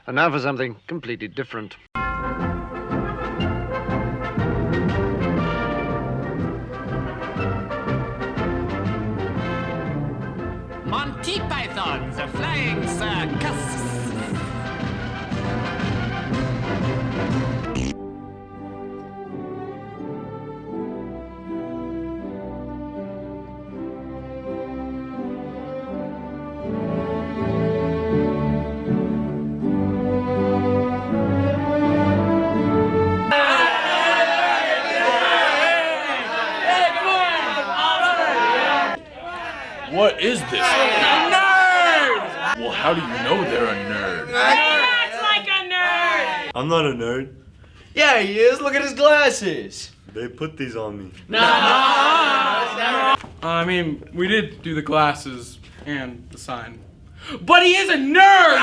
And now for something completely different. Monty Python, the Flying Circus. What is this? Nerd! Well, how do you know they're a nerd? He acts like a nerd! I'm not a nerd. Yeah, he is. Look at his glasses. They put these on me. I mean, we did do the glasses and the sign. But he is a nerd!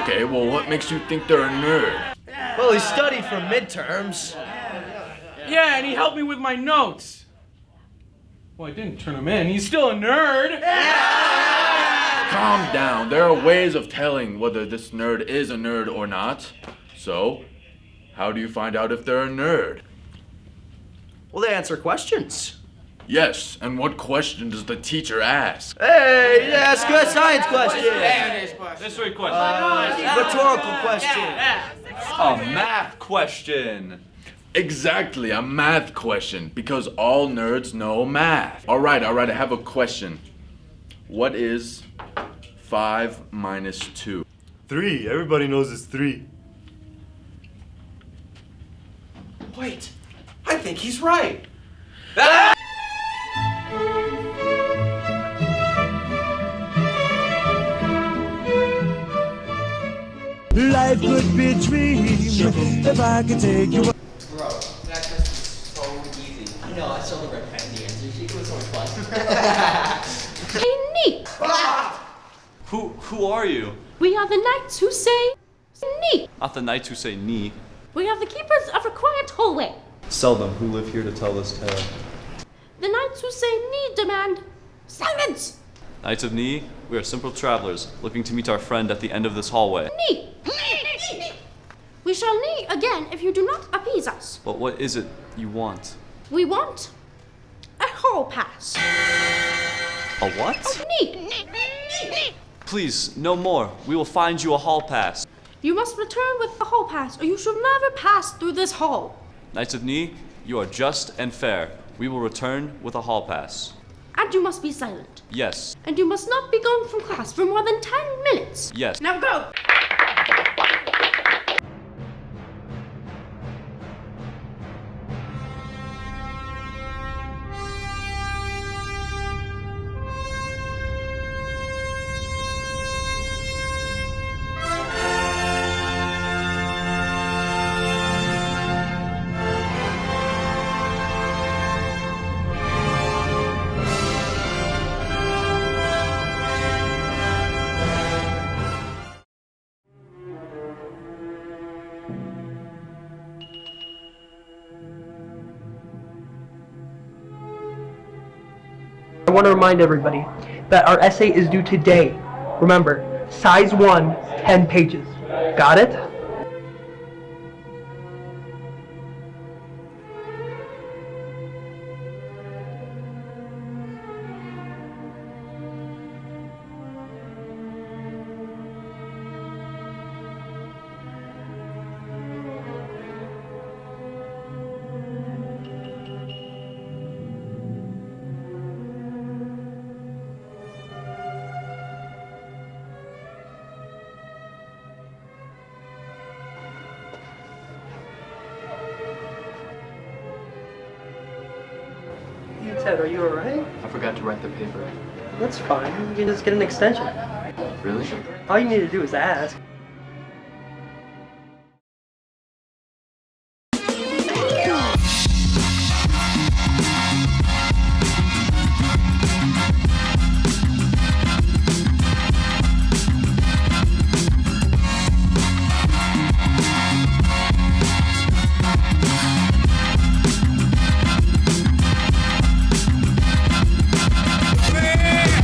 Okay, well, what makes you think they're a nerd? Well, he studied for midterms. Yeah, and he helped me with my notes. Well, I didn't turn him in. He's still a nerd. Calm down. There are ways of telling whether this nerd is a nerd or not. So, how do you find out if they're a nerd? Well, they answer questions. Yes, and what question does the teacher ask? Hey, ask a science question. This week question. Rhetorical question. A math question. Exactly, a math question, because all nerds know math. All right, I have a question. What is 5 minus 2? 3. Everybody knows it's 3. Wait, I think he's right. Life could be a dream if I could take you. Bro, that test is so easy. I know, I still regret passing the answer. It was so much fun. Hey, Neat! Who are you? We are the knights who say Neat. Not the knights who say knee. We are the keepers of a quiet hallway. Seldom who live here to tell this tale. The knights who say Neat demand silence. Knights of knee, we are simple travelers, looking to meet our friend at the end of this hallway. Neat. We shall knee again if you do not appease us. But what is it you want? We want a hall pass. A what? Neat. Please, no more. We will find you a hall pass. You must return with the hall pass, or you shall never pass through this hall. Knights of knee, you are just and fair. We will return with a hall pass. And you must be silent. Yes. And you must not be gone from class for more than 10 minutes. Yes. Now go! I want to remind everybody that our essay is due today. Remember, size 1, 10 pages. Got it? Hey Ted, are you alright? I forgot to write the paper. That's fine. You can just get an extension. Really? All you need to do is ask. Yeah!